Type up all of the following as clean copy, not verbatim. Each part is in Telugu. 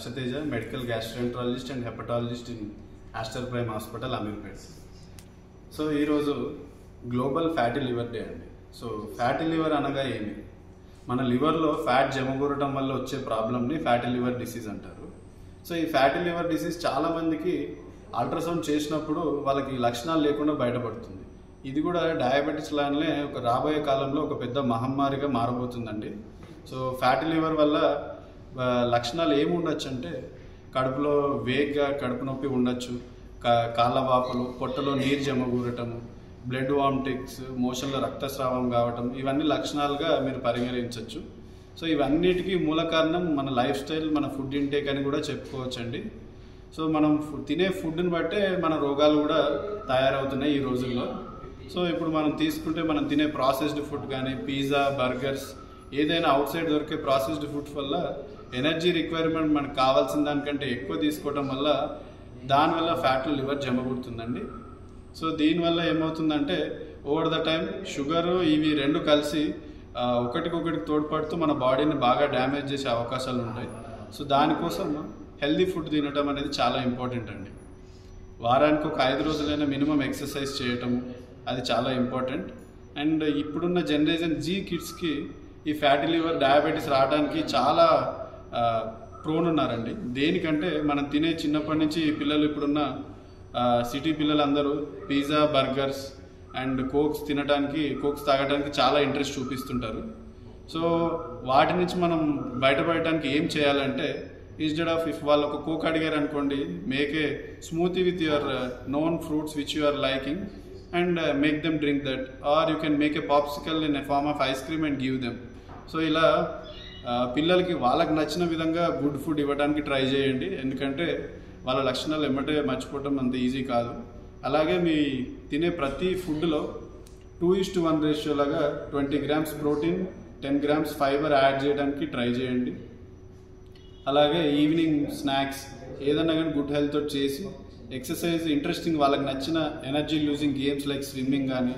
Harshateja, medical gastroenterologist and hepatologist in Aster Prime Hospital, Amirpet. So ee roju global fatty liver day andi. So fatty liver anaga emi? Mana liver lo fat jamaguratam valla వచ్చే ప్రాబ్లమ్ ని ఫ్యాటీ లివర్ డిసీజ్ అంటారు. సో ఈ ఫ్యాటీ లివర్ డిసీజ్ చాలా మందికి అల్ట్రాసౌండ్ చేసినప్పుడు వాళ్ళకి లక్షణాలు లేకుండా బయటపడుతుంది. ఇది కూడా డయాబెటిస్ లానే ఒక రాబోయే కాలంలో ఒక పెద్ద మహమ్మారిగా మారబోతుందండి. సో ఫ్యాటీ లివర్ వల్ల లక్షణాలు ఏమి ఉండొచ్చు అంటే కడుపులో వేగ్గా కడుపు నొప్పి ఉండొచ్చు, కాళ్ళ వాపులు, పొట్టలో నీరు జమగూరటము, బ్లడ్ వామిటింగ్స్, మోషన్లో రక్తస్రావం కావటం, ఇవన్నీ లక్షణాలుగా మీరు పరిగణించవచ్చు. సో ఇవన్నిటికీ మూల కారణం మన లైఫ్ స్టైల్, మన ఫుడ్ ఇంటేక్ అని కూడా చెప్పుకోవచ్చండి. సో మనం తినే ఫుడ్ని బట్టే మన రోగాలు కూడా తయారవుతున్నాయి ఈ రోజుల్లో. సో ఇప్పుడు మనం తీసుకుంటే మనం తినే ప్రాసెస్డ్ ఫుడ్ కానీ పిజ్జా, బర్గర్స్, ఏదైనా అవుట్ సైడ్ దొరికే ప్రాసెస్డ్ ఫుడ్ వల్ల ఎనర్జీ రిక్వైర్మెంట్ మనకు కావాల్సిన దానికంటే ఎక్కువ తీసుకోవడం వల్ల దానివల్ల ఫ్యాట్లో లివర్ జమగూడుతుందండి. సో దీనివల్ల ఏమవుతుందంటే ఓవర్ ద టైం షుగరు ఇవి రెండు కలిసి ఒకటికొకటికి తోడ్పడుతూ మన బాడీని బాగా డ్యామేజ్ చేసే అవకాశాలు ఉంటాయి. సో దానికోసం హెల్దీ ఫుడ్ తినటం అనేది చాలా ఇంపార్టెంట్ అండి. వారానికి ఒక 5 రోజులైనా మినిమం ఎక్సర్సైజ్ చేయటము అది చాలా ఇంపార్టెంట్. అండ్ ఇప్పుడున్న జనరేషన్ జీ కిడ్స్కి ఈ ఫ్యాటీ లివర్, డయాబెటీస్ రావడానికి చాలా ప్రోన్ ఉన్నారండి. దేనికంటే మనం తినే చిన్నప్పటి నుంచి పిల్లలు, ఇప్పుడున్న సిటీ పిల్లలందరూ పిజ్జా, బర్గర్స్ అండ్ కోక్స్ తాగడానికి చాలా ఇంట్రెస్ట్ చూపిస్తుంటారు. సో వాటి నుంచి మనం బయటపడటానికి ఏం చేయాలంటే ఇన్స్టెడ్ ఆఫ్ ఇఫ్ వాళ్ళు ఒక కోక్ అడిగారు అనుకోండి, make a smoothie with your known fruits which you are liking and make them drink that, or you can make a popsicle in a form of ice cream and give them. So ఇలా పిల్లలకి వాళ్ళకి నచ్చిన విధంగా గుడ్ ఫుడ్ ఇవ్వడానికి ట్రై చేయండి. ఎందుకంటే వాళ్ళ లక్షణాలు ఎమ్మటే మర్చిపోవటం అంత ఈజీ కాదు. అలాగే మీ తినే ప్రతి ఫుడ్లో 2:1 రేషియో లాగా 20 grams protein, 10 grams fibre add చేయడానికి ట్రై చేయండి. అలాగే ఈవినింగ్ స్నాక్స్ ఏదన్నా కానీ గుడ్ హెల్త్ తోటి చేసి ఎక్సర్సైజ్, ఇంట్రెస్టింగ్ వాళ్ళకి నచ్చిన energy losing games like swimming కానీ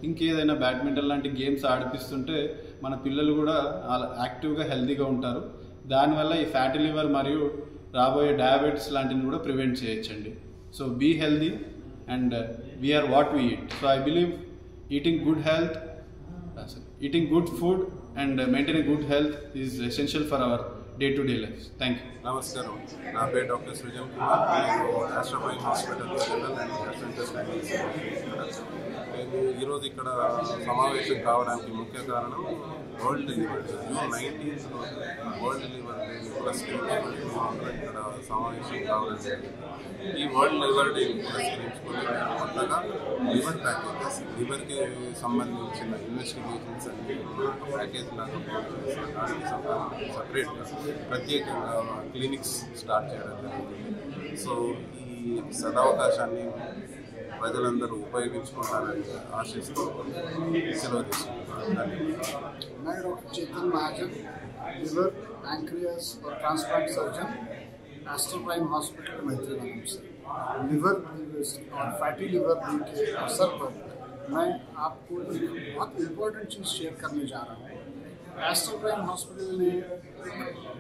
ఇంకేదైనా బ్యాడ్మింటన్ లాంటి గేమ్స్ ఆడిపిస్తుంటే మన పిల్లలు కూడా యాక్టివ్గా హెల్తీగా ఉంటారు. దానివల్ల ఈ ఫ్యాటీ లివర్ మరియు రాబోయే డయాబెటీస్ లాంటివి కూడా ప్రివెంట్ చేయొచ్చండి. So be healthy and we are what we eat. So I believe eating good food and maintaining good health is essential for our డే-to-day life. Thank you. నమస్కారం, నా పేరు డాక్టర్ సృజన్ కుమార్. నేను Aster prime hospital general and gastrointestinal. నేను ఈరోజు ఇక్కడ సమావేశం కావడానికి ముఖ్య కారణం world liver day. June 19th world liver day పురస్కరించుకొని ఇక్కడ సమావేశం కావడం జరిగింది. ఈ వరల్డ్ లివర్ డే పురస్కరించుకొని కొత్తగా లివర్ ప్యాకేజెస్, లివర్కి సంబంధించిన ఇన్వెస్టిగేషన్స్ అన్ని ప్యాకేజ్ లాగా దానికి సపరేట్గా ప్రత్యేకంగా క్లినిక్స్ స్టార్ట్ చేయడం జరుగుతుంది. సో ఈ సదవకాశాన్ని ప్రజలందరూ ఉపయోగించుకుంటారని ఆశిస్తూ సెలవు తీసుకుంటున్నాను. मैं doctor Chetan Mahajan, liver, pancreas और transplant surgeon, Aster prime hospital Maitrivanam से। लिवर और फैटी लिवर के अवसर पर मैं आपको एक बहुत इम्पोर्टेंट चीज़ शेयर करने जा रहा हूँ। एस्टर प्राइम हॉस्पिटल ने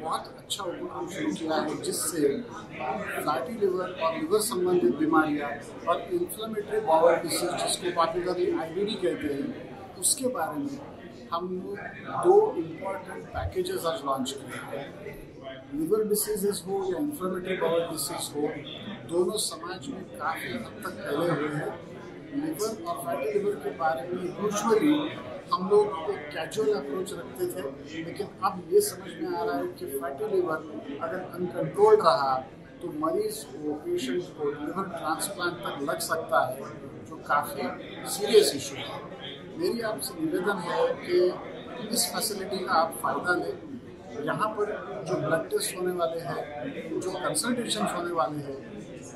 बहुत अच्छा उपक्रम शुरू किया है जिससे फैटी लिवर और लिवर संबंधित बीमारियां और इन्फ्लेमेटरी बाउल डिसीज, जिसको पॉपुलरली IBD कहते हैं, उसके बारे में हम 2 इम्पॉर्टेंट पैकेजेस आज लॉन्च किए हैं। लिवर डिसीजेस हो या इन्फ्लेमेटरी बाउल डिसीज हो, दोनों समाज में काफ़ी हद तक फैले हुए हैं। लिवर और फैटी लिवर के बारे में यूजुअली हम लोग एक कैजुअल अप्रोच रखते थे, लेकिन अब ये समझ में आ रहा है कि फैटी लिवर अगर अनकंट्रोल्ड रहा तो मरीज को, पेशेंट को लिवर ट्रांसप्लांट तक लग सकता है, जो काफ़ी सीरियस इशू है। मेरी आपसे निवेदन है कि इस फैसिलिटी का आप फ़ायदा लें। यहाँ पर जो ब्लड टेस्ट होने वाले हैं, जो कंसल्टेशन होने वाले हैं,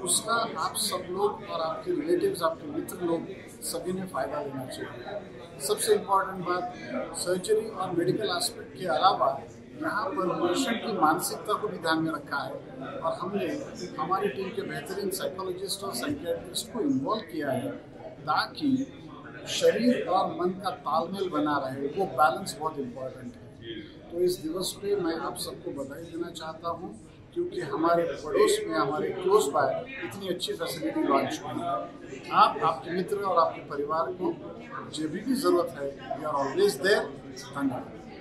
उसका आप सब लोग और आपके रिलेटिव्स, आपके मित्र लोग सभी ने फ़ायदा लेना चाहिए। सबसे इम्पॉर्टेंट बात, सर्जरी और मेडिकल एस्पेक्ट के अलावा यहाँ पर पेशेंट की मानसिकता को भी ध्यान में रखा है और हमने हमारी टीम के बेहतरीन साइकोलॉजिस्ट और साइकियाट्रिस्ट को इन्वॉल्व किया है ताकि शरीर और मन का तालमेल बना रहे। वो बैलेंस बहुत इम्पोर्टेंट है। तो इस दिवस पे मैं आप सबको बधाई देना चाहता हूँ क्योंकि हमारे पड़ोस में हमारे क्लोज बाय इतनी अच्छी फैसिलिटी लॉन्च हुई है। आप आपके मित्र और आपके परिवार को जो भी ज़रूरत है, वी आर ऑलवेज देयर। धन्यवाद।